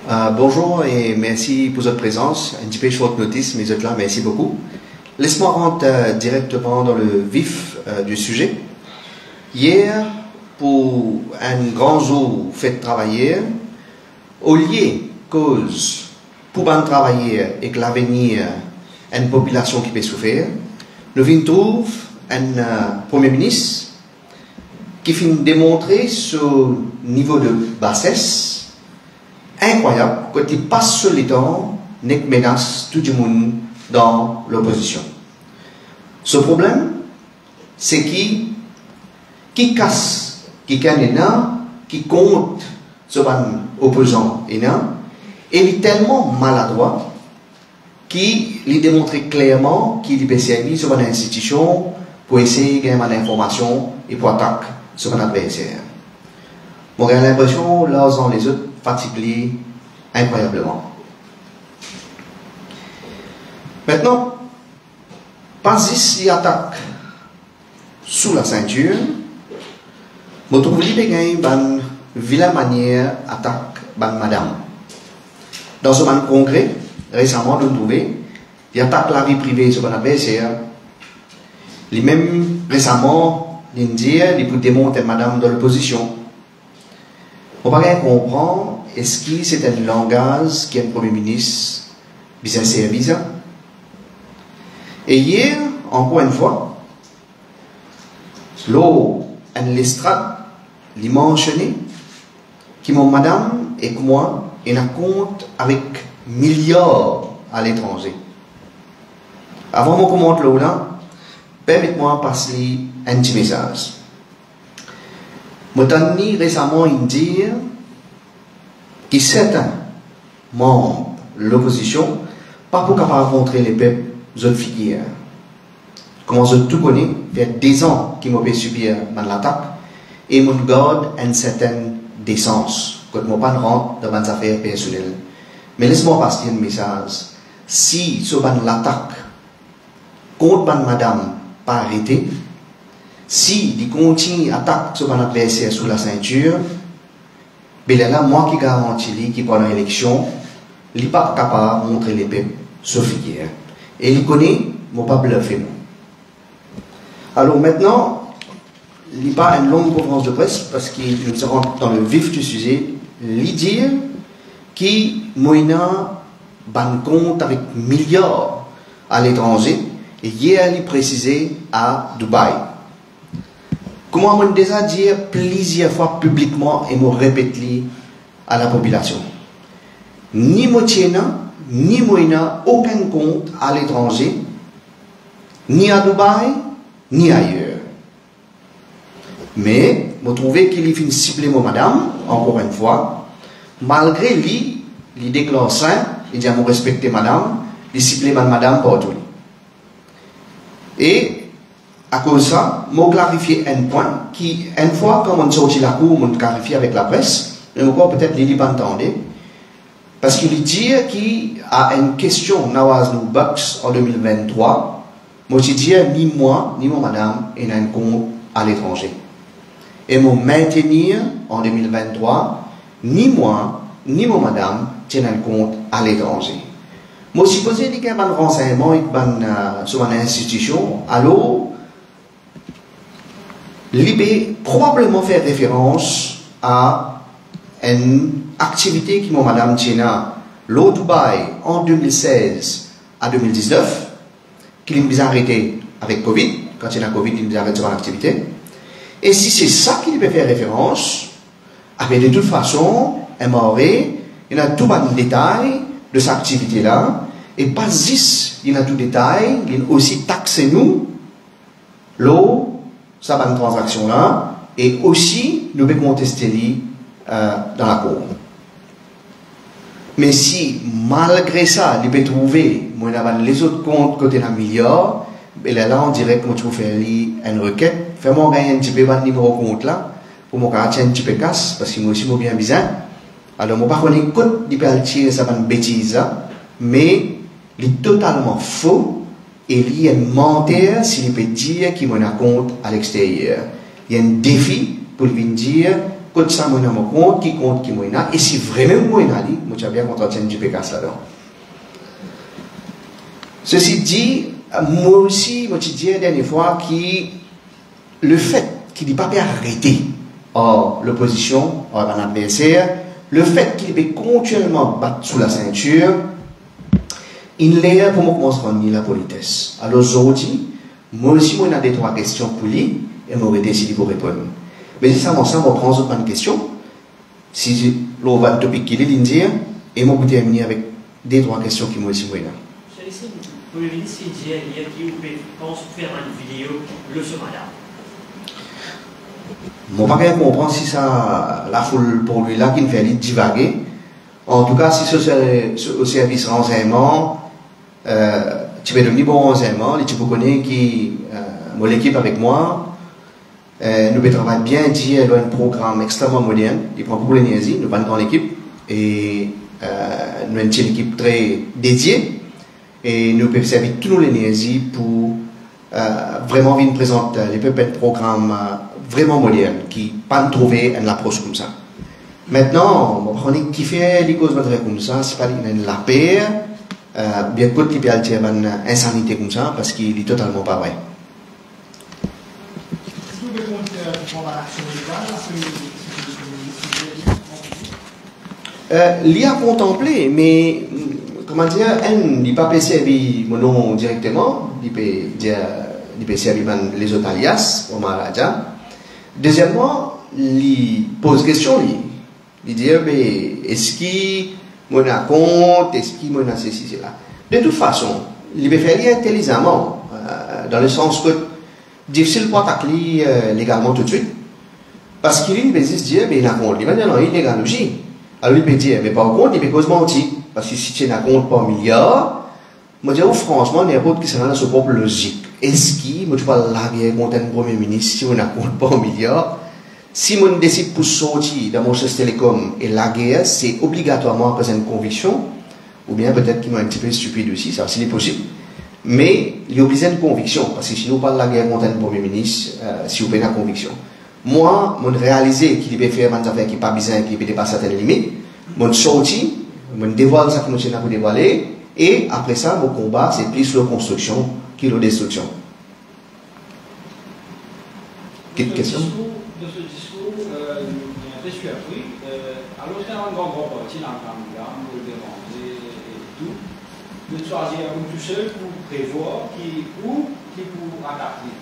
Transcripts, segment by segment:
Bonjour et merci pour votre présence. Un petit peu short notice, mais vous êtes là, merci beaucoup. Laisse-moi rentrer directement dans le vif du sujet. Hier, pour un grand jour fait travailler, au lieu cause pour bien travailler et que l'avenir une population qui peut souffrir, nous venons trouver un Premier ministre qui finit démontrer ce niveau de bassesse incroyable quand il passe sur les temps n'est que menace tout le monde dans l'opposition. Ce problème, c'est qui casse, qui gagne, qui compte sur l'opposant, et il est tellement maladroit qu'il démontre clairement qu'il est servi sur une institution pour essayer de gagner une information et pour attaquer sur un adversaire. Moi, j'ai l'impression, là, dans les autres, fatigués incroyablement. Maintenant, pas ici attaque sous la ceinture, je trouve une vilaine manière attaque madame. Dans ce congrès, récemment, nous trouvons, il attaque la vie privée sur un adversaire. Les mêmes récemment, il dit, il peut démonter madame dans l'opposition. On va bien comprendre, est-ce que c'est un langage qui est un Premier ministre bien servi. Et hier, encore une fois, l'eau, un l'estrade, il mentionné, qui mon madame et que moi, il a compte avec milliards à l'étranger. Avant de commenter l'eau là, permettez-moi de passer un petit message. Je récemment dire que certains membres de l'opposition pas pour capable montrer les peuples autres figures. Comment je tout connais, il y a des ans qui m'ont subir l'attaque et je garde une certaine décence quand je ne rentre pas dans mes affaires personnelles. Mais laisse-moi passer un message. Si ce l'attaque contre madame pas arrêté, si il continue à attaquer son adversaire sous la ceinture, ben là, moi qui garantis qu'il pendant l'élection, il n'est pas capable de montrer les peuples sauf hier. Et il connaît, il pas bluffé. Alors maintenant, il n'y a pas une longue conférence de presse parce qu'il nous rentre dans le vif du sujet. Il dit qu'il moyena ban compte avec milliards à l'étranger et hier il précisé à Dubaï. Comment on déjà dit plusieurs fois publiquement et me répéter à la population. Ni Motiena, ni Moïna, aucun compte à l'étranger, ni à Dubaï, ni ailleurs. Mais, vous trouvez qu'il y a une ciblée, madame, encore une fois, malgré lui, il déclare sain, il dit à vous respecter madame, il ciblé madame pour tout. Et, à cause de ça, je vais clarifier un point qui, une fois, quand on sortit la cour, on clarifie avec la presse, mais encore peut-être il pas entendu, parce qu'il dit qu'il y a une question dans nos box en 2023, moi je dis ni moi, ni mon madame, il a un compte à l'étranger. Et moi maintenir en 2023, ni moi, ni mon madame, tiennent un compte à l'étranger. Moi supposé qu'il y a un renseignement sur une institution, alors, l'IB probablement fait référence à une activité qui mon madame Tina l'au Dubaï en 2016 à 2019 qu'il nous a arrêté avec Covid, quand il y a Covid il nous a arrêté sur l'activité. Et si c'est ça qu'il peut faire référence, de toute façon, il y a tout un détail de cette activité-là, et pas juste, il y a tout détail, il y a aussi taxé nous, l'eau, ça va une transaction là, et aussi, nous pouvons contester dans la cour. Mais si, malgré ça, il peut trouver, les autres comptes côté d'un milliard, et là, on dirait que je vais faire une requête, fais-moi gagner un petit peu de numéro compte là, pour mon caractère un petit peu casse, parce que moi aussi, je bien bizarre. Alors, je ne sais pas si il peut tirer ça une bêtise là, mais il est totalement faux. Et il y a un menteur s'il peut dire qu'il m'en a compte à l'extérieur. Il y a un défi pour lui dire quand ça, moi, je compte qui moi, et si vraiment moi, je suis bien content de Pécasse là-dedans. Ceci dit, moi aussi, je dis la dernière fois que le fait qu'il n'ait pas pu arrêter l'opposition, un adversaire, le fait qu'il peut continuellement battre sous la ceinture, il est pour moi commencer à rendre la politesse. Alors aujourd'hui, moi aussi, moi, j'ai 2-3 questions pour lui, et je vais décider pour répondre. Mais ça, moi, je vais prendre une question. Si l'on va topic qu'il est dire, et moi, je vais terminer avec 2-3 questions qui moi aussi, moi, là. Pour le ministre, il dit qu'il pense faire une vidéo le ce matin. Mon père comprend si ça, la foule pour lui là, qui me fait divaguer. En tout cas, si c'est au service renseignement, tu peux devenir bon renseignement, tu peux connaître qui, mon équipe avec moi, nous travaillons bien dire, nous avons un programme extrêmement moderne, il prend beaucoup d'énergie, nous avons une grande équipe, et nous avons une équipe très dédiée, et nous pouvons servir toute l'énergie pour vraiment venir présenter les peuples un programme vraiment moderne, qui pas trouver une approche comme ça. Maintenant, on est qui fait les causes comme ça, c'est pas la paix, bien que tu peux altérer une insanité comme ça, parce qu'il est totalement pas vrai. Est-ce que vous pouvez prendre l'action légale, l'y a contemplé, mais comment dire, elle n'est pas servi mon nom directement, il peut servir les autres alias, au Maharaja. Deuxièmement, il pose question, il dit, est-ce qu'il m'en a compte, est-ce qu'il m'en a ceci, cela. De toute façon, il peut faire intelligemment, dans le sens que difficile pour attaquer légalement tout de suite, parce qu'il peut se dire, mais il a compte, il va dire non, il est légal aussi. Alors il peut dire, mais par contre, il peut cause mentir, parce que si tu n'as compte pas un milliard, moi je dis franchement, n'importe qui sera dans sa propre logique. Est-ce que, moi tu parles la guerre contre un premier ministre, si on n'a compte pas un milliard, si on décide pour sortir dans mon Manchester Télécom et la guerre, c'est obligatoirement après une conviction, ou bien peut-être qu'il m'a un petit peu stupide aussi, ça c'est possible, mais il y a obligé une conviction, parce que si on parle de la guerre contre un premier ministre, si on a une conviction. Moi, je réalisé qu'il peut faire des affaires qui pas besoin, qui peut dépasser certaines limites, je sorti, je dévoile ça que je suis dévoiler, et après ça, mon combat, c'est plus la construction que la destruction. Quelle question? De ce discours, je suis appris, alors c'est un grand parti dans le candidat, pour le déranger et tout, de choisir un tout seul pour prévoir qui pour attaquer.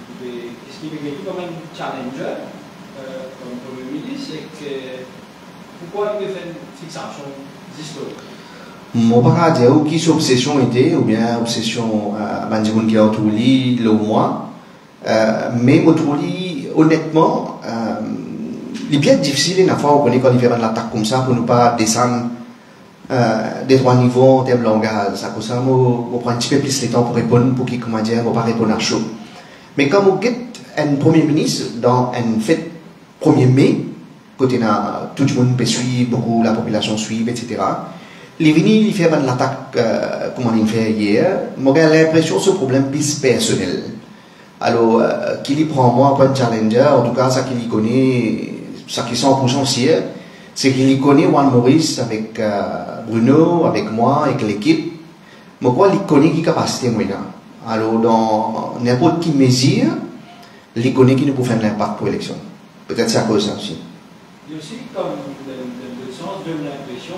Ce qui me dit comme un challenger, comme le ministre, c'est que pourquoi il fait une fixation historique? Mon pas dire ou qui obsession était ou bien obsession bandimoun qui a autour le moi, mais honnêtement, il est bien difficile à fois on connaît quand il fait une attaque comme ça pour ne pas descendre des 3 niveaux en termes de langage. Ça pour ça on prend un petit peu plus le temps pour répondre pour qu'il comment dire on pas répondre à chaud. Mais quand on get un premier ministre dans un fait 1er mai, côté tout le monde peut suivre, beaucoup la population suit, etc. Il venu, il fait l'attaque, comme on fait hier. Moi, j'ai l'impression que ce problème est personnel. Alors, qu'il y prend moi comme challenger, en tout cas, ça qu'il y connaît, ça qui est 100% sûr, c'est qu'il y connaît Juan Maurice avec Bruno, avec moi, avec l'équipe. Mais quoi, il connaît qui capacité, moi, là. Alors, dans n'importe quelle mesure, il connaît qui nous peut faire de l'impact pour l'élection. Peut-être c'est à cause de ça aussi. Il y a aussi, comme dans le sens de l'impression,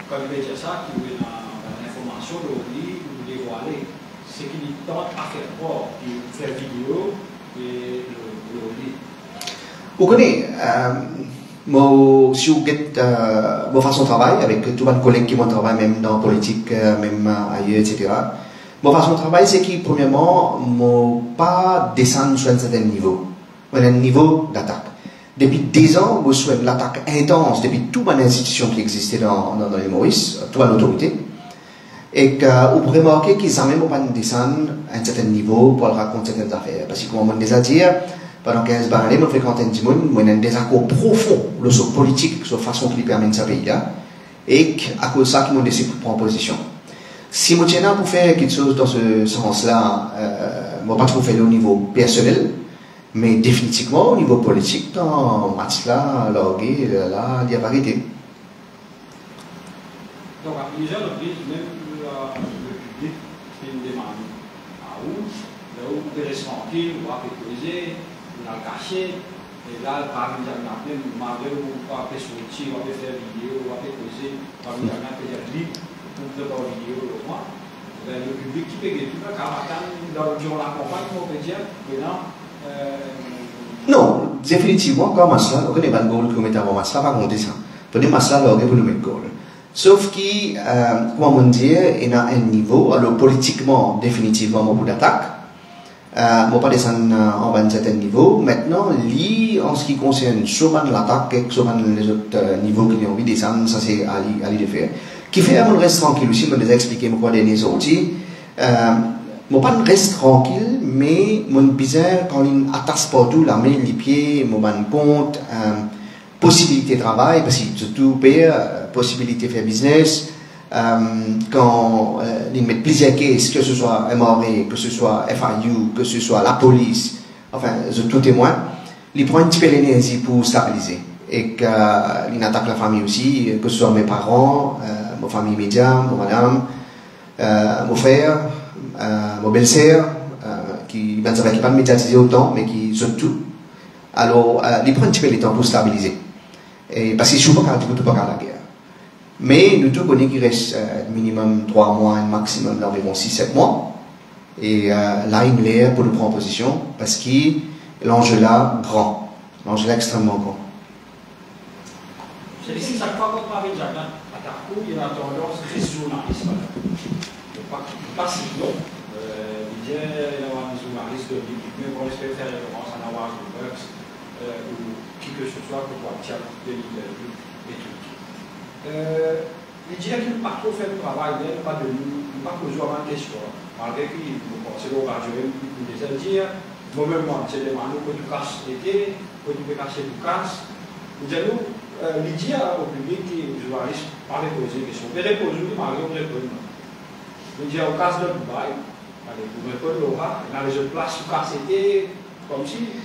quand il veut dire ça, qu'il veut l'information de lui ou dévoiler, c'est qu'il tente à faire croire, il fait vidéo et le lit. Vous connaissez, si vous faites votre façon de travail, avec tous mes collègues qui m'ont travaillé, même dans la politique, même ailleurs, etc. Mon façon de travail, c'est que, premièrement, je pas descendre sur un certain niveau, un niveau d'attaque. Depuis 10 ans, je souhaite l'attaque intense depuis toute les institutions qui existaient dans les Maurice, toute l'autorité. Et que vous pouvez remarquer qu'ils n'ont même pas descendre à un certain niveau pour raconter certaines affaires. Parce que, comme on déjà dit, pendant 15 années, je fréquente un monde, moi, j'ai un désaccord profond sur la politique, sur la façon qui permet ce pays-là. Et à cause de ça, ils m'ont décidé de prendre position. Si je tiens pour faire quelque chose dans ce sens-là, je ne vais pas trop faire au niveau personnel. Mais définitivement, au niveau politique, dans le match là, il y a vérité. Donc, à plusieurs reprises, même le public fait une demande à où, là où vous pouvez rester tranquille, vous pouvez poser, vous allez cacher, et là, par exemple, même malgré vous pouvez sortir, vous pouvez faire vidéo, vous pouvez poser, par exemple, vous pouvez dire libre, vous pouvez faire vidéo, le public qui peut gagner tout le temps, durant la campagne, on peut dire, maintenant, non, définitivement, quand Masla, on connaît pas le goal que vous mettez avant Masla, pas compter ça. Prenez Masla, là, pour nous mettre goal. Sauf que, comment on dit, il y a un niveau, alors politiquement, définitivement, mon bout d'attaque. Je ne vais pas descendre en bas de certain niveau. Maintenant, en ce qui concerne souvent l'attaque et souvent les autres niveaux qui ont envie de descendre, ça c'est à lui de faire. Qui fait un reste tranquille aussi, je vais expliquer pourquoi les derniers sorties. Je pas reste tranquille, mais mon bizarre quand il attache partout, la main, les pieds, mon compte, possibilité de travail, parce que surtout possibilité de faire business. Quand ils mettent plusieurs cases, que ce soit MRA, que ce soit FIU, que ce soit la police, enfin, tout témoin, ils prennent un petit peu l'énergie pour stabiliser. Et qu'ils attaquent la famille aussi, que ce soit mes parents, ma famille immédiate, ma madame, mon frère, ma belle-sœur, qui ne savent pas médiatiser autant, mais qui sont tout. Alors, ils prennent un petit peu le temps pour stabiliser. Et parce que je ne suis pas tout pas à la guerre. Mais nous tous connaissons qu'il reste minimum 3 mois, un maximum d'environ 6-7 mois. Et là, il est pour nous prendre position parce que l'enjeu là, grand. L'enjeu là, extrêmement grand. C'est ici, chaque fois qu'on parle de Jacques, à Tarkou, il y a tendance à faire journaliste. Pas si non. Il y a un journaliste de mais on espère faire référence à Nawaz ou qui que ce soit pour pouvoir tirer de l'interview et tout. Il dirait qu'il n'a pas trop fait le travail, il n'a pas posé vraiment de questions. Malgré qu'il c'est le radio, il nous a dit, moi-même, c'est des manos que tu casses l'été, que tu peux casser tout casse. Il dit au public qui est journaliste, pas poser des questions. Mais répondre, malgré on répond. Il dit au casse de Dubaï, allez, vous répondez Laura, il a les autres places tout casse l'été, comme si.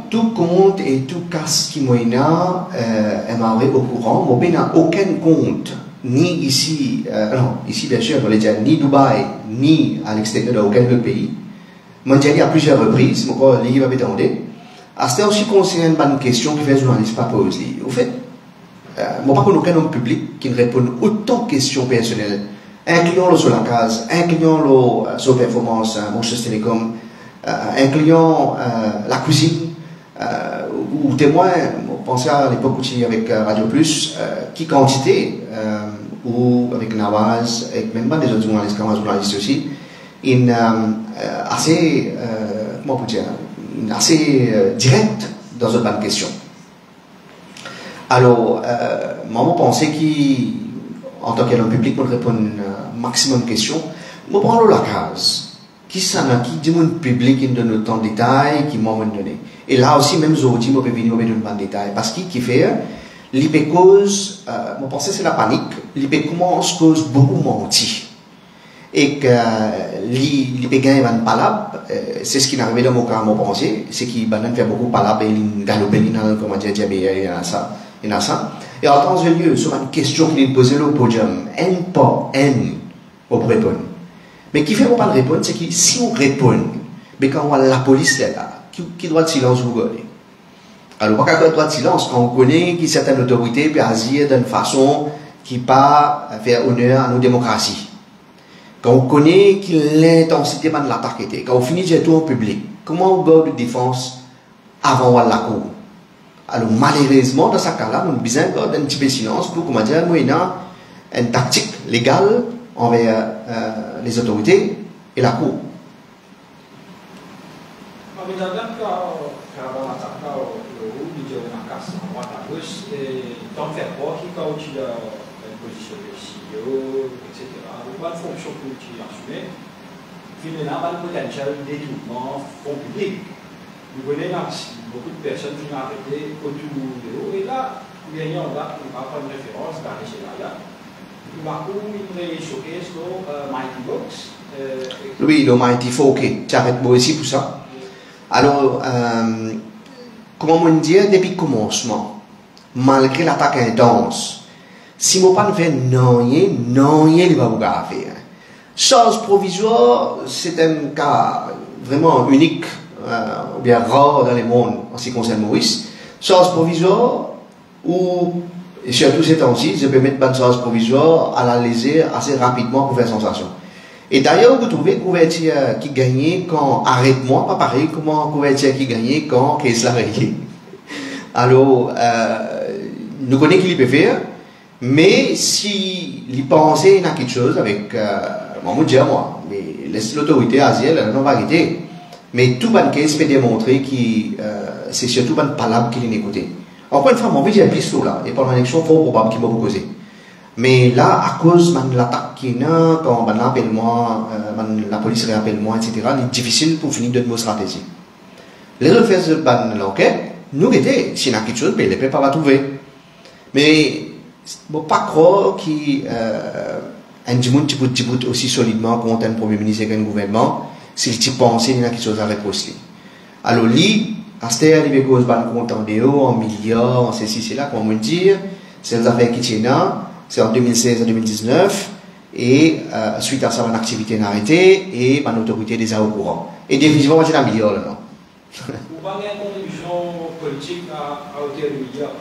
Tout compte et tout casse qui moyena est au courant. Mais n'a aucun compte, ni ici, non, ici bien sûr, on l'a dit, ni Dubaï, ni à l'extérieur d'aucun autre pays. Moi, j'ai dit à plusieurs reprises, mon corps, il va demander. À ce aussi concerne une question que les journalistes pas posent. Au fait, moi, pas aucun homme public qui ne répond autant de questions personnelles, incluant sur la case, incluant sur performance, mon chef télécom. Incluant la cuisine ou témoin, pensez à l'époque où j'étais avec Radio Plus, qui quantité ou avec Nawaz, avec même pas des autres journalistes aussi, une assez, comment on peut dire, une assez directe dans une bonne question. Alors, moi, je pensais qu'en tant qu'homme public, on répond un maximum de questions. Je prends la case. Qui ça qui dit mon public qui donne autant de détails qui m'a donné et là aussi même aujourd'hui je peux venir me donner un détail parce qu'il qui fait l'IP cause mon pensée c'est la panique l'IP commence cause beaucoup menti et que l'IP gagne van palab c'est ce qui est arrivé dans mon cas mon pensée c'est qu'il va faire beaucoup palab et il galope comment dire il y a ça et en temps de lieu sur une question qu'il posait au podium on peut répondre. Mais qui fait qu'on pas répondre, c'est que si on répond, mais quand on a la police est là, qui droit de silence vous connaissez. Alors, pas qu'à droit de silence, quand on connaît que certaines autorités peuvent agir d'une façon qui pas faire honneur à nos démocraties. Quand on connaît que l'intensité de l'attaque était, quand on finit de tout en public, comment on garde de défense avant la cour? Alors, malheureusement, dans ce cas-là, on a besoin d'un petit peu de silence pour, comment dire, une tactique légale envers les autorités et la cour. Beaucoup de personnes qui ont arrêté autour de l'eau et là, il y a on va prendre une référence dans les scénarios. Il est choqué sur Mighty Box. Oui, le Mighty Foké, j'arrête moi aussi pour ça. Alors, comment on dit, depuis le commencement, malgré l'attaque intense, si on ne fait rien, il va vous faire. Chose provisoire, c'est un cas vraiment unique, ou bien rare dans le monde en ce qui concerne Maurice. Chose provisoire, ou, et surtout ces temps-ci, je peux mettre une chose provisoire à la lésère assez rapidement pour faire sensation. Et d'ailleurs, vous trouvez couverture qui gagnait quand arrête-moi, pas pareil, comment couverture qui gagnait quand qu'est-ce la rayée. Alors, nous connaissons qu'il peut faire, mais si il pensait à quelque chose avec, moi, mais laisse l'autorité asienne, elle n'a pas arrêté. Mais tout le monde peut démontrer que c'est surtout pas une palabre qu'il a écouté. Encore une fois, mon vie est plus là, et pendant l'élection, fort probable qu'il m'a causé. Mais là, à cause de l'attaque qui est là, quand on appelle moi, la police réappelle moi, etc., il est difficile pour finir de nos stratégies. Les autres faisent l'enquête, nous étions, s'il y a quelque chose, mais les ne peuvent pas trouver. Mais, il ne faut pas croire qu'un Djibouti aussi solidement contre un premier ministre et un gouvernement, s'il pense qu'il y a quelque chose à reposter. Alors, lui, à ce moment-là, il y a cause de compte en milliards, en ceci, c'est là, comment dire, c'est les affaires qui tiennent là. C'est en 2016 à 2019, et suite à ça, mon activité est arrêtée, et mon autorité est déjà au courant. Et définitivement, c'est un milliard là, non. Vous parlez de contribution politique à hauteur de milliard.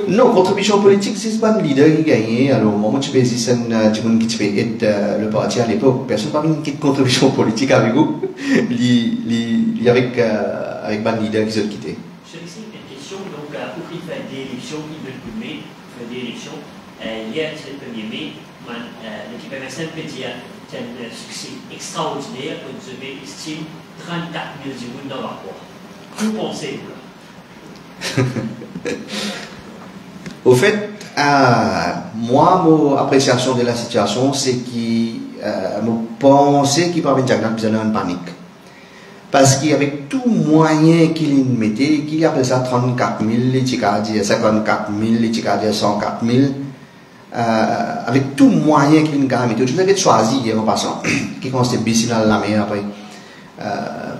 Non, contribution politique, c'est pas un leader qui gagne. Alors, moi, je peux dire, c'est un qui peut être le parti à l'époque. Personne n'a pas une contribution politique avec vous. Il y avec un leader qui s'est quitté. C'est une question, donc, pour qu'il fait des élections, il veut le gouverner, fait des élections. Hier, c'est le 1er mai, l'équipe MSN peut dire que c'est un succès extraordinaire, que vous avez estimé 34 000 Djiboutis dans leur rapport. Que pensez-vous? Au fait, moi, mon appréciation de la situation, c'est que je pensais qu'il y avait une panique. Parce qu'avec tout moyen qu'il mettait, qu'il appelle ça 34 000, il 54 000, il 104 000, avec tout moyen qu'il mettait, je l'avais choisi en passant, qui consiste bien dans la mer après,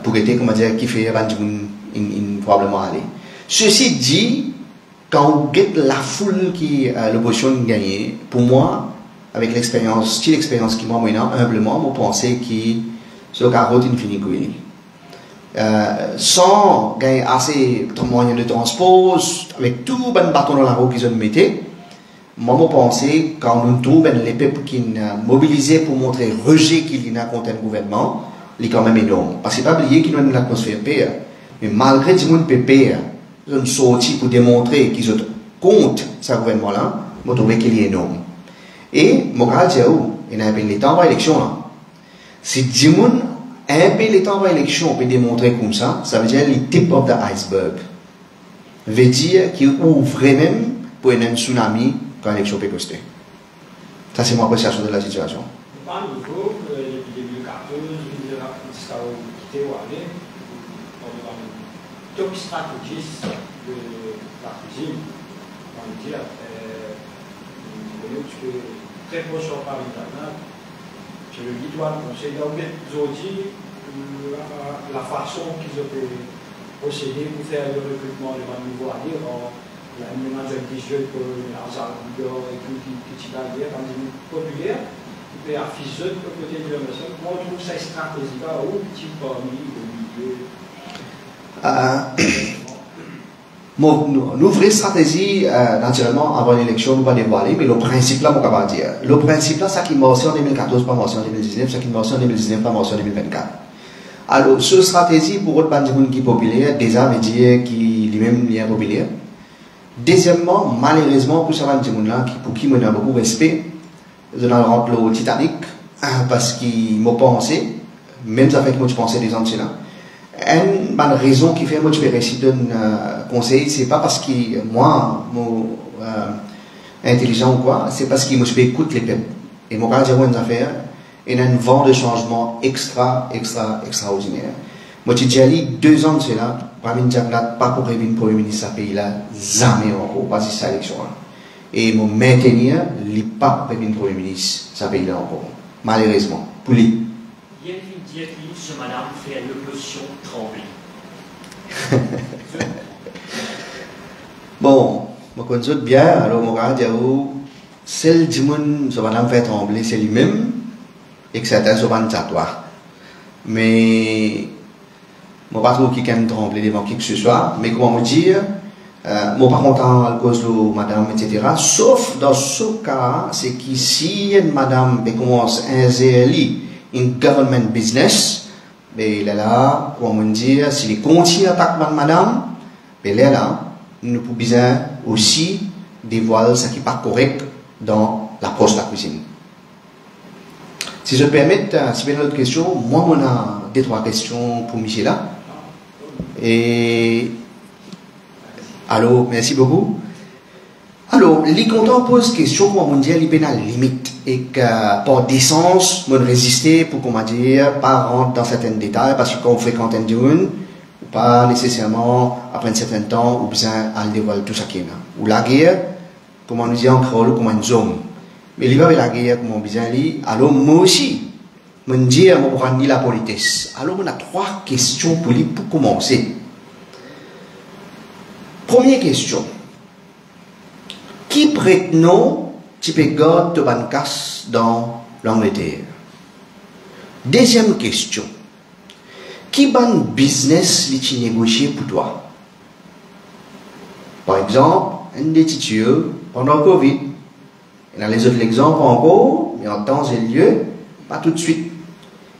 pour être, comment dire, qui fait probablement aller. Ceci dit, quand vous avez la foule qui l'opposition gagnée, pour moi, avec l'expérience, qui m'a mené humblement, je pensais que c'est le carotte infini. Sans gagner assez de moyens de transport, avec tout le bâton dans la roue qu'ils ont mis, moi, je pensais, quand nous trouvons les peuples qui sont mobilisés pour montrer le rejet qu'il y a contre le gouvernement, il est quand même énorme. Parce qu'il ne faut pas oublier qu'il y a une atmosphère paix. Mais malgré que les gens paix, ils ont sorti pour démontrer qu'ils sont contre ce gouvernement-là, je trouve qu'il est énorme. Et, je vais dire, il y a un peu de temps pour l'élection. Si les gens un peu de temps pour l'élection peut démontrer comme ça veut dire le tip of the iceberg. Ça veut dire qu'il ouvre même pour un tsunami quand l'élection peut poster. Ça, c'est mon appréciation de la situation. Pas nouveau, depuis 2014, il y a quitté ou aller. Top stratégiste de la cuisine, on va dire, très proche par Internet. Je le dis, toi, c'est aujourd'hui la façon qu'ils ont procédé pour faire le recrutement de nouveau à dire. Il y a un ménage des jeunes pour l'argent et tout qui va dire dans une populaire, qui peut afficher de côté de la personne. Moi, je trouve cette stratégie-là au petit parmi au milieu. Nos vraies stratégies, naturellement, avant l'élection, nous ne pouvons pas dévoiler, mais le principe là, on va dire. Le principe là, ça qui est mort en 2014, pas mort en 2019, ça qui est mort en 2019, pas mort en 2024. Alors, cette stratégie, pour autre bande qui est populaire, déjà, veut dire qu'il est même bien populaire. Deuxièmement, malheureusement, pour ce bande là, pour qui on a beaucoup de respect, je rentre le Titanic, parce qu'il m'a pensé, même ça fait que moi je pensais des ans de cela. Une bonne raison qui fait que je vais réciter un conseil, c'est pas parce que moi, intelligent ou quoi, c'est parce que moi je vais écouter les peuples. Et mon gars, j'ai une affaire, il y a un vent de changement extraordinaire. Moi, j'ai déjà dit 2 ans de cela, pas pour réunir le premier ministre de ce pays-là, jamais encore, pas si c'est l'élection. Et mon maintenir, il n'est pas pour réunir le premier ministre de ce pays-là encore, malheureusement, pour lui. Il y a une dire que ce madame fait l'opposition trembler. Bon, je connais bien, alors mon gars, celle du monde, ça va me faire trembler, c'est lui-même, et que certains sont pas toi. Mais, je ne sais pas trop qui aime trembler devant qui que ce soit, mais comment me dire, je ne suis pas content à cause de madame, etc. Sauf dans ce cas, c'est qu'ici, une madame qui commence un ZLI, une government business, mais là, comment me dire, si les continue à attaquer madame, mais là, nous pouvons bien aussi dévoiler ce qui n'est pas correct dans l'approche de la cuisine. Si je permets, si vous avez une autre question, moi, on a 2-3 questions pour Michel là. Et alors, merci beaucoup. Alors, les comptants posent question pour me dire les pénales limite et que par décence, on résister pour comment dire, pas rentrer dans certains détails parce que quand on fréquente un dune, pas nécessairement après un certain temps ou bien à le dévoiler tout ça qui est là. Ou la guerre, comment nous dire encore comme un zombie. Mais il va avec la guerre comme on dit, alors moi aussi, je me dis, je vais prendre la politesse. Alors on a 3 questions pour lui pour commencer. Première question. Qui prête nom type God de Bancas dans l'Angleterre? Deuxième question. Qui ban business li tu négocié pour toi? Par exemple, un des titres pendant le Covid. Et dans les autres exemples encore, mais en temps et lieu, pas tout de suite.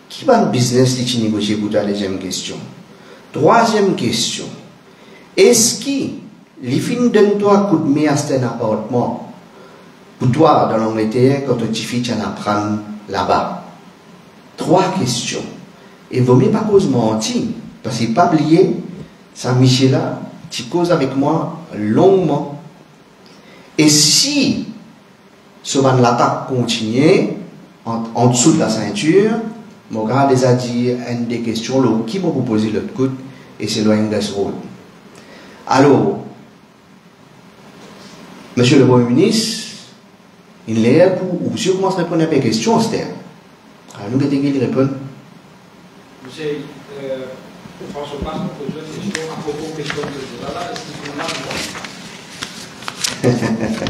Qui ban business li tu négocié pour toi? Deuxième question. Troisième question. Est-ce que les fins donne-toi un coup de main à cet appartement pour toi dans l'Angleterre quand tu fais tu en apprends là-bas? 3 questions. Et vaut mieux pas cause mentir, parce qu'il pas oublié, ça Michel là, tu causes avec moi longuement. Et si ce van l'attaque continue en dessous de la ceinture, mon gars les a dit une des questions là, qui m'a proposé l'autre côté, et c'est le English Road. Alors, Monsieur le Premier ministre, il est là pour, ou si on commence à répondre à mes questions, c'est alors nous allons lui répondre. Monsieur, François Passe me pose une question à propos de question de là, est-ce qu'il faut là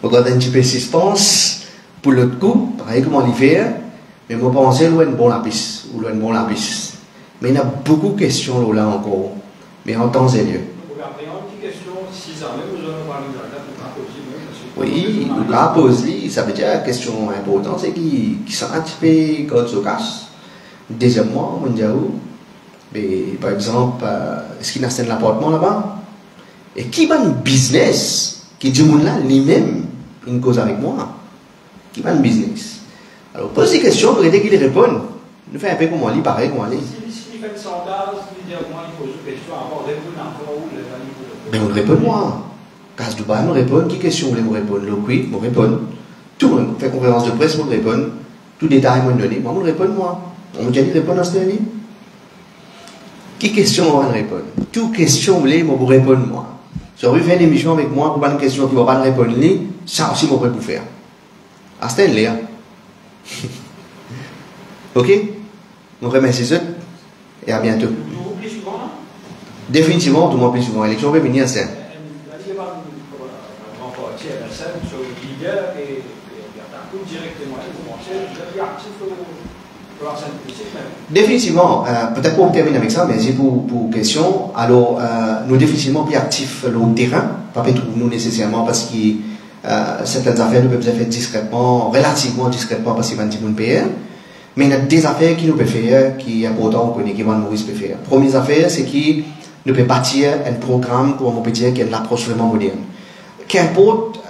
On garde un petit peu de suspense pour l'autre coup, pareil comment l'hiver, mais moi pensais loin de bon lapis, ou loin de bon lapis. Mais il y a beaucoup de questions là encore, mais en temps et lieu. Oui, la pose, ça veut dire la question importante, c'est qui sont un petit peu quand se casse. Deuxièmement, on dit mais par exemple, est-ce qu'il y a un appartement là-bas? Et qui va un business qui dit là lui-même une cause avec moi? Qui va un business? Alors pose des questions, pour aider qu'il répondent. Nous faisons un peu comme on lit, pareil comme on lit. Si fait un sondage, il dit moi il pose une question, alors répondre encore où les amis. Mais on répond moi. Casse du bain, on répond. Qui question voulez-vous répondre? Le oui, on répond. Tout le monde fait conférence de presse, on répond. Tout détail, on donne. Moi, on répond moi. On me dit répondre à ce dernier. Qui question on va répondre? Toute question vous voulez, vous répondre moi. Si vous faire une émission avec moi pour pas une question qui ne va pas répondre, ça aussi, je peux vous faire. À ce là. Ok? On remercie les autres et à bientôt. Vous oubliez souvent? Définitivement, tout le monde plus souvent. L'élection va venir à ça. Définitivement, peut-être qu'on termine avec ça, mais c'est pour question. Alors, nous définitivement plus actifs le terrain, pas pour nous nécessairement parce que certaines affaires nous peuvent faire discrètement, relativement discrètement parce qu'il y a un petit peu de payer. Mais il y a des affaires qui nous peuvent faire, qui est important qu'on ait, qui Maurice peut faire. Première affaire, c'est que nous pouvons bâtir un programme, comme on peut dire, qui est une approche vraiment moderne. Qu'importe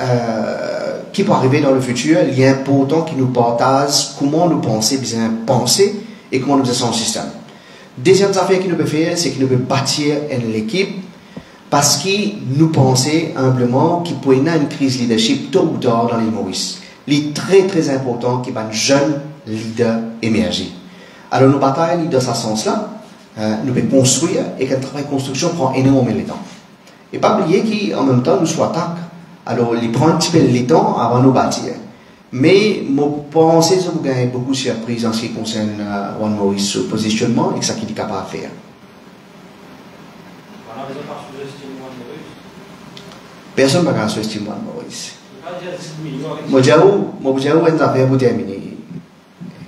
qui peut arriver dans le futur, il est important qu'il nous partage comment nous penser, bien penser et comment nous faisons son système. Deuxième affaire qu'il nous peut faire, c'est qu'il nous peut bâtir une équipe parce que nous pensons humblement qu'il peut y avoir une crise leadership tôt ou tard dans l'île Maurice. Il est très très important qu'il y ait un jeune leader émerger. Alors nos batailles dans ce sens-là, nous pouvons construire et que le travail de construction prend énormément de temps. Et pas oublier qu'en même temps nous soyons attaqués. Alors, il prend un petit peu de temps avant de nous bâtir. Mais, je pense que vous gagnez beaucoup de surprises en ce qui concerne One Maurice, ce positionnement et ce qu'il est capable de faire. raison par sous-estime Maurice. Personne ne va sous-estimer Maurice. Moi, je vais vous dire une affaire pour terminer.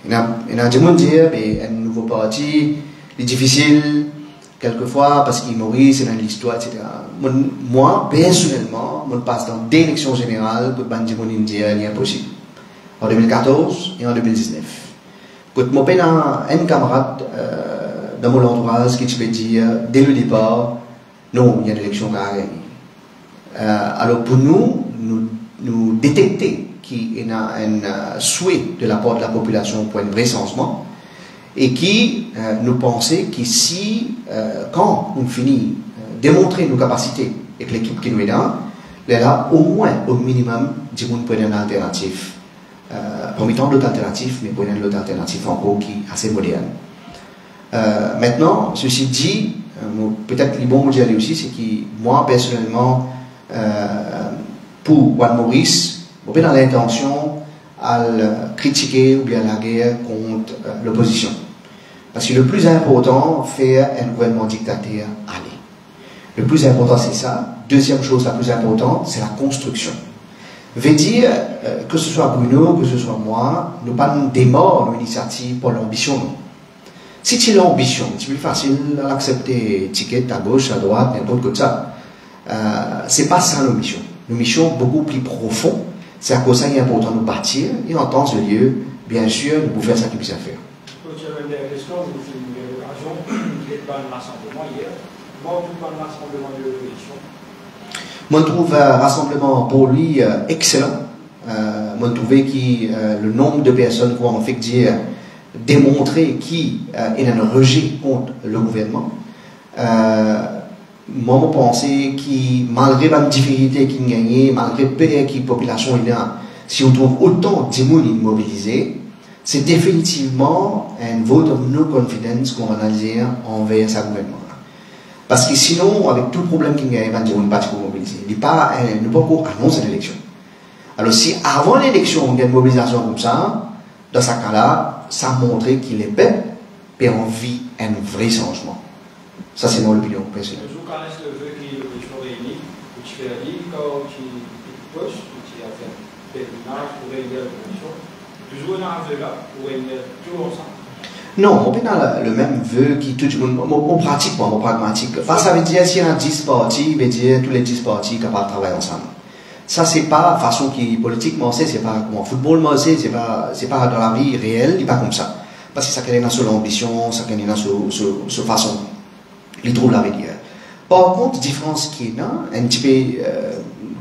Il y a des gens qui disent un nouveau parti, c'est difficile, quelquefois, parce qu'il Maurice, c'est dans l'histoire, etc. Moi, personnellement, je passe dans des élections générales pour dire que c'est impossible. En 2014 et en 2019. Quand je suis un camarade dans mon entourage qui peut dire, dès le départ, non, il y a une élection qui a gagné. Alors pour nous détecter qu'il y a un souhait de la part de la population pour un vrai changement et qui nous pensait qu'ici, quand on finit démontrer nos capacités et que l'équipe qui nous est là, au moins, au minimum, du monde pour une alternative. Parmi tant d'autres alternatives, mais pour une autre alternative encore qui est assez moderne. Maintenant, ceci dit, peut-être le bon mot d'y aller aussi, c'est que moi, personnellement, pour Juan Maurice, je suis dans l'intention à critiquer ou bien la guerre contre l'opposition. Parce que le plus important, faire un gouvernement dictateur, aller. Le plus important, c'est ça. Deuxième chose la plus importante, c'est la construction. Veut dire, que ce soit Bruno, que ce soit moi, nous pas démarrons une initiative pour l'ambition. Si tu as l'ambition, c'est plus facile d'accepter ticket à gauche, à droite, n'importe quoi ça. C'est pas ça nos missions. Nos missions beaucoup plus profondes. C'est à cause de ça qu'il est important de nous bâtir et en temps de lieu, bien sûr, nous pouvons faire ça qu'il puisse faire. Quand tu avais des questions, vous avez eu l'occasion de faire un rassemblement hier. Moi, je parle de rassemblement de l'opposition. Moi, je trouve un rassemblement pour lui excellent. Moi, je trouve que le nombre de personnes qui ont fait dire démontrer qu'il y a un rejet contre le gouvernement. Moi, je pense que malgré la difficulté qu'il y a gagné, malgré peu de la population, si on trouve autant de gens mobilisés, c'est définitivement un vote of no confidence qu'on va dire envers ce gouvernement. Parce que sinon, avec tout le problème qu'il y a, on ne va pas mobiliser. Il ne pas encore annoncer l'élection. Alors si avant l'élection, on a une mobilisation comme ça, dans ce cas-là, ça montre qu'il est peuple et envie un vrai changement. Ça, c'est mon opinion personnelle. Je connais le vœu qui est l'opposition réunie, tu fais la ligne, quand tu poches, tu as fait un pèlerinage pour réunir l'opposition. Toujours dans un vœu là, pour réunir tout ensemble. Non, on est dans le même vœu qui tout le monde, mon pratique, mon pragmatique. Enfin, ça veut dire s'il y a 10 partis, veut dire tous les 10 partis capables de travailler ensemble. Ça, c'est pas façon qui politiquement c'est pas comme en football, c'est pas dans la vie réelle, il n'est pas comme ça. Parce que ça crée une seule ambition, ça crée une seule façon. Il trouve la vie. Par contre, différence qu'il y a, un petit peu,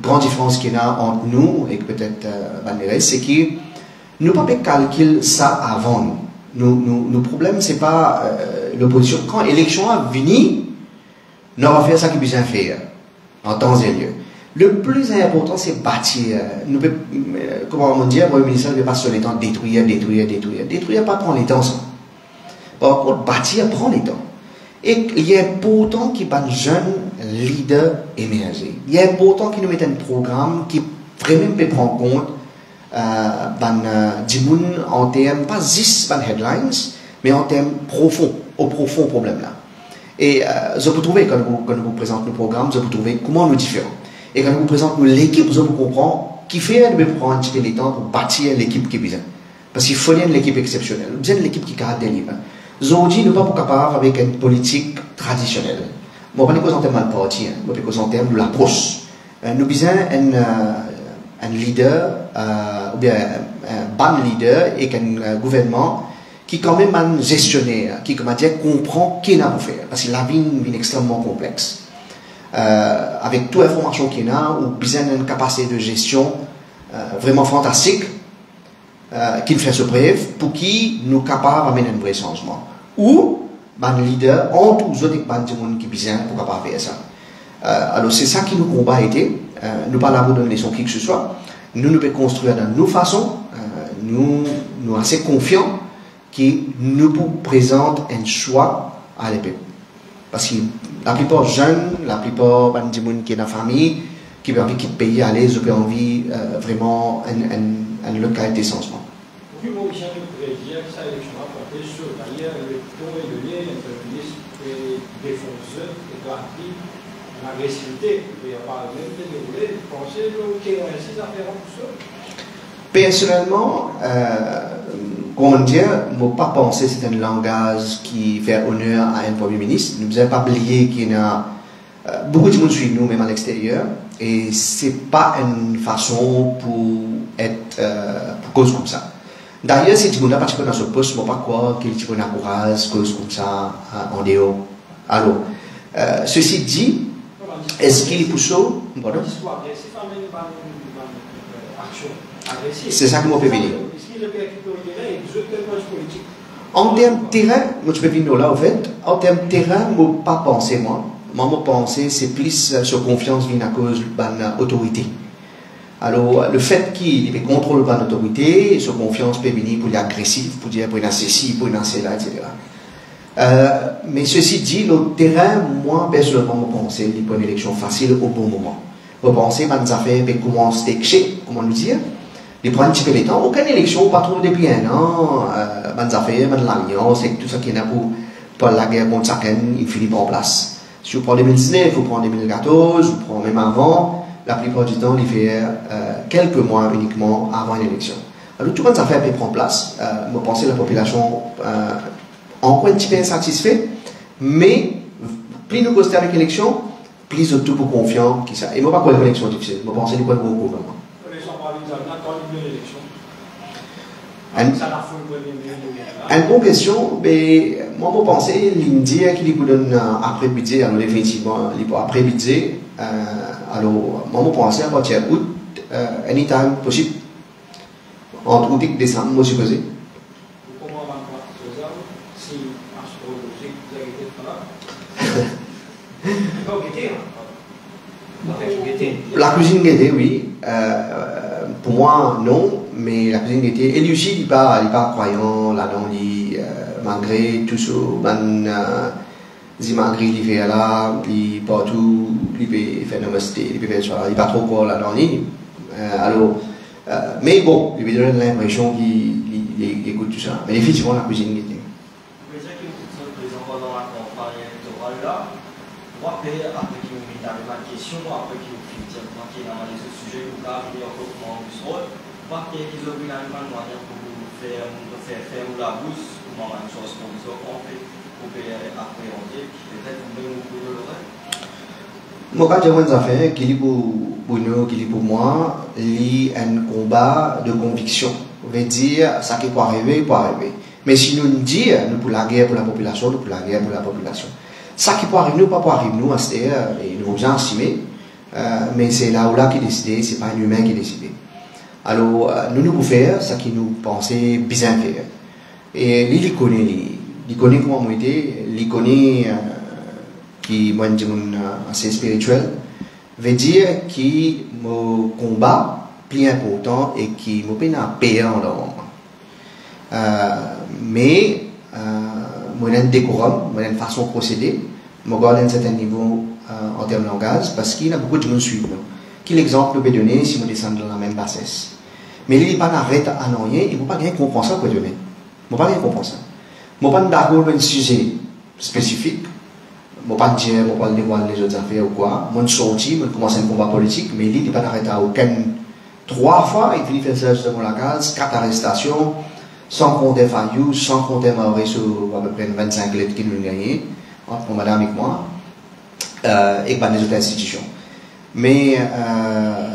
grande différence qu'il y a entre nous et peut-être Banderes, c'est que nous ne pouvons pas calculer ça avant nous. Nos problèmes, ce n'est pas l'opposition. Quand l'élection a venu, nous allons faire ça qui est besoin de faire, en temps et lieu. Le plus important, c'est bâtir. Nous peut, comment on dit, le ministère ne peut pas sur les temps détruire. Détruire, pas prendre les temps. Ça. Par contre, bâtir prend les temps. Et il est important qu'il y ait un jeune leader émergé. Il est important qu'il nous mette un programme qui vraiment peut prendre en compte en termes, pas juste de headlines, mais en termes profonds, au profond problème là. Et je peux trouver, quand nous vous présentons nos programmes, je peux trouver comment nous différents. Et quand nous vous présentons l'équipe, je peux comprendre qui fait de prendre un petit peu de temps pour bâtir l'équipe qui est bien. Parce qu'il faut une équipe exceptionnelle, bien une équipe qui garde des livres. Aujourd'hui, nous ne sommes pas capables avec une politique traditionnelle. Je ne vais pas dire en termes de parti, je vais dire en termes de l'approche. Nous avons besoin un leader, ou bien un bon leader et un gouvernement qui est quand même un gestionnaire, qui comment dire, comprend qui n'a pas faire. Parce que la vie est extrêmement complexe. Avec toute l'information qu'il a, ou besoin d'une capacité de gestion vraiment fantastique, qui fait ce preuve pour qui nous capables d'amener un vrai changement. Ou, un leader, en tout cas, des gens qui besoin pour capable faire ça. Alors, c'est ça qui nous combat a été. Nous pas là pour donner leçon qui que ce soit. Nous pouvons construire dans nos façons. Nous sommes assez confiants que nous présentons un choix à l'épée. Parce que la plupart jeunes, la plupart des gens qui sont dans la famille, qui ont envie de quitter le pays, aller, ils ont envie vraiment une localité de changement. Oui, moi, j'ai dire que ça élection a porté sur d'ailleurs le ton et le lien entre le ministre et défenseur et gratuit agressivité, il n'y a pas même déroulé, pensez qu'il y a ainsi d'affaires pour ça. Personnellement, comment dire, je n'ai pas pensé que c'est un langage qui fait honneur à un Premier ministre. Nous n'avons pas oublié qu'il y a beaucoup de monde suit nous, même à l'extérieur, et ce n'est pas une façon pour être pour cause comme ça. D'ailleurs, si tu n'as pas participé dans ce poste, je ne sais pas quoi qu'il y a un courage, cause comme ça, en dehors. Alors, ceci dit, est-ce qu'il est poussé? Pardon? C'est ça que je peux venir. En termes de terrain, moi je peux venir là en fait. En termes de terrain, je ne pas penser moi. Moi, je pense c'est plus sur confiance vient à cause de l'autorité. Alors, le fait qu'il contrôle l'autorité, sur confiance peut venir pour l'agressif, pour dire pour une ceci, pour une cela, etc. Mais ceci dit, le terrain, moi personnellement, je pense qu'il pour une élection facile au bon moment. Je pense que les affaires commencent à échec, comment nous dire. Les prendre un petit peu de temps. Aucune élection, pas trop depuis un an. Les affaires, l'alliance, tout ça qui est là pour la guerre contre chacun, il finit pas en place. Si vous prenez 2019, vous prenez 2014, vous prenez même avant, la plupart du temps, il fait quelques mois uniquement avant une élection. Alors, tout le monde ça fait prendre place. Je pense que la population encore un petit peu insatisfait, mais plus nous costons avec l'élection, plus de tout pour confiant qui ça. Et moi pas quoi l'élection difficile. Je pense que c'est pas le gros gouvernement. Une bonne question, mais moi je pense que l'Indie qui lui donne après budget, alors effectivement, après budget, alors moi je pense à partir d'août, anytime possible, entre août et décembre, moi je suppose. La cuisine d'été, oui. Pour moi, non. Mais la cuisine d'été, et lui aussi, il n'est pas croyant là-dedans, malgré tout ce malgré l'hiver là, il partout, il peut faire namasté, il peut faire ça, il n'est pas trop quoi là-dedans. Alors, mais bon, il me donne l'impression qu'il écoute tout ça. Mais effectivement, la cuisine d'été. Après qu'il vous arrive la question, après qu'il vous finit tranquille dans les autres sujets, vous avez encore comment vous serez, après qu'ils ont une manière pour vous faire la bouche, comment une chose pour vous offrir, pour appréhender, peut-être vous pouvez vous de l'oreille. Moi, quand j'ai une affaire qui est pour nous, qui est pour moi, il y a un combat de conviction. On veut dire, ça qui peut arriver, il peut arriver. Mais si nous nous disons, nous pour la guerre pour la population, nous pour la guerre pour la population. Ça qui peut arriver, nous, pas pour arriver, nous, et nous bien estimer, mais c'est là où là qui décide, c'est pas un humain qui décide. Alors, nous pouvons faire ce qui nous pensons bien faire. Et lui, il connaît comment moi était, il connaît qui, moi, je suis assez spirituel, veut dire qu'il me combat plus important et qui me peine à payer en moment. Mais, moi, j'ai un décorum, moi, j'ai une façon de procéder, je garde un certain niveau en termes de langage, parce qu'il y a beaucoup de gens qui suivent. Quel exemple je peux donner si je descends dans la même bassesse? Mais il n'est pas arrêté à rien, il ne faut pas rien comprendre ça pour donner. Il ne faut pas rien comprendre ça. Je ne suis pas d'accord avec un sujet spécifique. Je ne vais pas dire, je ne vais pas dévoiler les autres affaires ou quoi. Je suis sorti, je commence un combat politique, mais il n'est pas arrêté à aucun. 3 fois, il finit de faire ça devant la case, 4 arrestations, sans compter Fayou, sans compter Maurice sur à peu près 25 lettres qu'il nous a gagné, pour madame et moi, et pas des autres institutions. Mais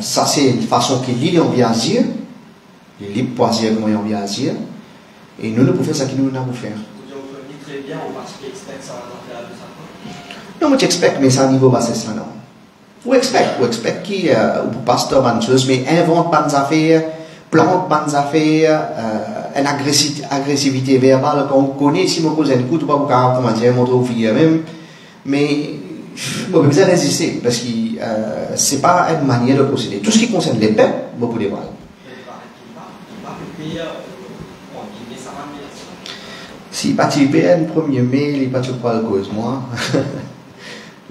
ça, c'est une façon qu'il a envie à dire, il est libre pour dire comment il a envie à dire, et nous, nous pouvons faire ce qu'il nous a pour faire. Vous très bien, on va expect ça dans la non, moi, j'expecte, mais c'est un niveau bassé, ça, non. Ou expect qui, ou pasteur, bonne chose, mais invente bonnes affaires, plante bonnes affaires, une agressivité verbale qu'on connaît, si on cause un coup, tu pas pour comment dire, montrer aux filles même, mais on peut bien résister, parce que c'est pas une manière de procéder. Tout ce qui concerne les peuples, on peut les voir. Si participer à un 1er mai, il n'est pas tout pas le cause, moi.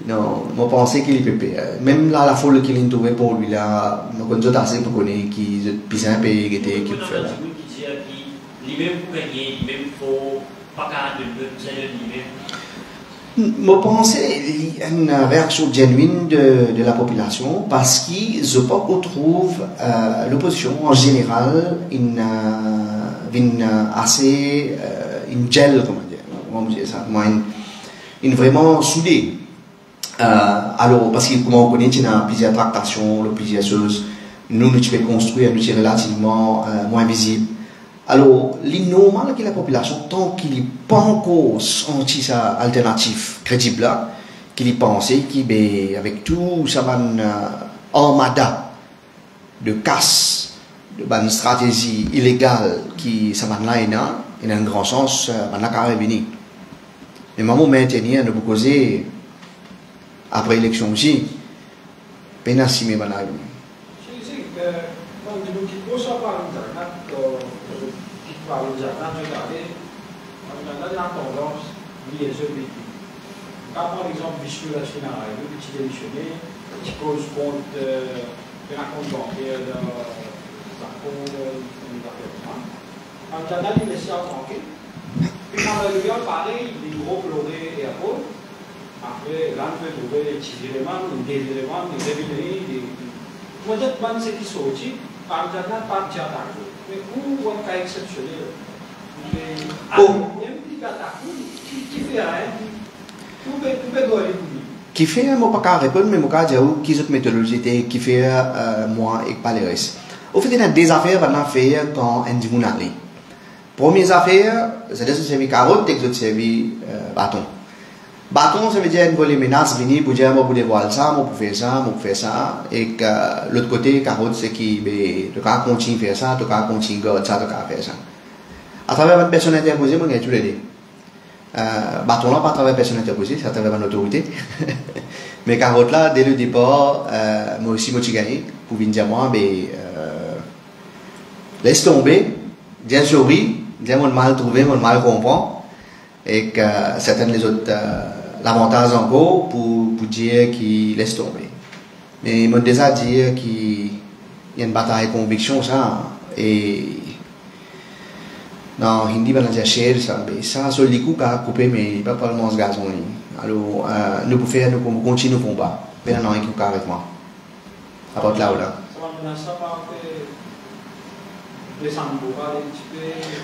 Non, je pensais qu'il est pépé. Même là, la foule qu'il a trouvée pour lui, là, je connais assez pour connaître qui est plus un pays qui était qui fait là. Je pense qu'il y a une réaction genuine de la population parce qu'ils trouvent l'opposition en général assez une gel, comment dire ça, une vraiment soudée. Alors, parce que comme on connaît, il y a plusieurs tractations, plusieurs choses, nous pouvons construire, nous sommes relativement moins visibles. Alors, l'innormal que la population, tant qu'il n'est pas encore senti ça alternatif, crédible là, qu'il y pense, avec tout ça, armada de casse, de stratégie illégale qui ça là, il y a un grand sens, il y a un venir. Mais maman maintenir, nous pouvons causer après l'élection aussi, peine à s'y mettre. Par exemple, regardez, on a tendance liée à ce véhicule. Par exemple, vicieux la Chine a un petit démissionné, qui cause compte de la compte bancaire, de sa compte, des affaires. En Canada, il laisse ça tranquille. Puis quand le gars, pareil, les gros plorés et à cause. Après, là, on peut trouver des petits éléments, des éléments, des révéleries, peut-être même ce qui sont sortis, par Canada, par Tchad. Mais où on a exceptionnel, il y a un petit catacombe qui fait rien, tout peut gagner. Qui fait, moi pas répondre, mais moi dire qui cette méthodologie qui fait moi et pas les restes. Au fait, il y a des affaires qu'on a fait quand on dit mon aller. Première affaire, c'est des services carottes, des autres services bâton. Bâton, ça veut dire une volée menace, venir pour dire, moi, vous devez voir ça, moi, pour faire ça, moi, pour faire ça. Et que l'autre côté, carotte, c'est qui, tu cas continue faire ça, tu cas continue garder ça, tu cas faire ça. À travers une personne interposée, moi, j'ai tous les deux. Bâton là, pas à travers personne interposée, c'est à travers une autorité. Mais carotte là, dès le départ, moi aussi, moi, j'ai gagné. Pour venir dire, moi, laisse tomber, bien souris, bien mon mal trouvé, mon mal comprend. Et que certaines les autres l'avantage encore pour dire qu'il laisse tomber. Mais il m'a déjà dit qu'il y a une bataille de conviction, ça. Et non, hindi va dire cher, ça. Ça, sur les coups, a coupé, mais il va pas le manger gazon. Alors, nous pouvons faire, nous pouvons continuer nos combats. Mais non, il coupe avec moi. À part là ou là.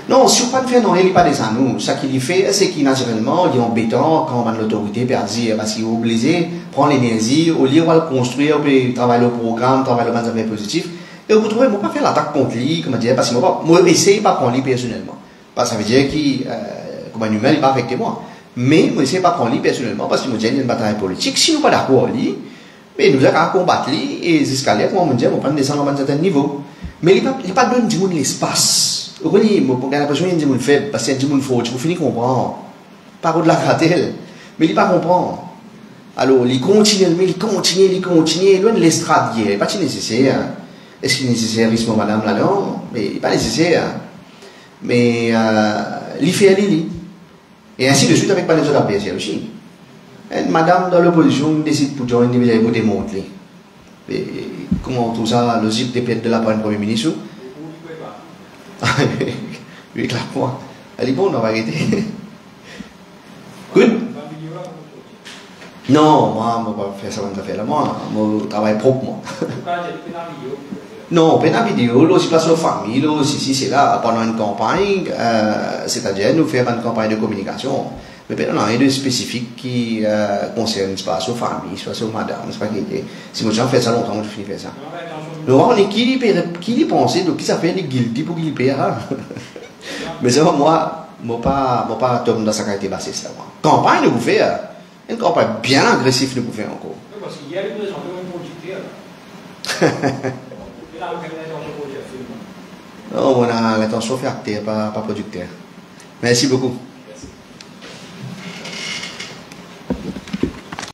Non, si on ne fait non, il n'est pas descendu. Ce qu'il fait, c'est qu'il naturellement, il est embêtant quand on a l'autorité perdue, parce qu'il est obligé de prendre l'énergie, au lieu de le construire, de travailler le programme, travailler le affaires positif. Et vous trouvez, je ne peux pas faire l'attaque contre lui, comme dire, parce que moi, j'essaie de ne pas prendre lui personnellement. Parce que ça veut dire qu'il, comme un humain, il va affecter moi. Mais moi, j'essaie de ne pas prendre lui personnellement, parce qu'il me dit qu'il y a une bataille politique. Si nous ne sommes pas d'accord avec lui, mais nous allons combattre lui, et jusqu'à là, moi, je me dis, on va descendre à un certain niveau. Mais il n'est pas donné de l'espace. Vous voyez, pour gagner l'impression qu'il y a des gens faibles, parce qu'il y a des gens faux, il faut finir de comprendre. Pas au-delà de la telle. Mais il ne pas comprendre. Alors, il continue, loin de l'estrade, il n'est pas nécessaire. Est-ce qu'il est nécessaire, risque madame là? Non, mais il n'est pas nécessaire. Mais il fait aller. Et ainsi de suite avec pas les autres APS aussi. Madame dans l'opposition décide pour joindre, pour démontrer. Comment tout ça, logique des pièces de la part du Premier ministre? Oui, clairement. Elle est bonne, on va arrêter. Good? Non, moi, je ne vais pas faire ça dans affaire là. Moi, je travaille propre, moi. Non, pas une vidéo, là, c'est pas sur famille, là, si c'est là, pendant une campagne, c'est-à-dire nous faire une campagne de communication. Mais il y a des spécifiques qui concernent pas sur famille, soit sur madame, c'est pas qui était. Si moi j'en fais ça longtemps, je finis de faire ça. Donc on est qui pense, donc qui s'appelle les guilty pour qu'il paye. Mais c'est moi pas tomber dans sa qualité bassiste là. Campagne de vous faire, une campagne bien agressive de vous faire encore. Parce qu'il y a une raison de mon producteur. Non, on a l'intention de faire acteur, pas producteur. Merci beaucoup.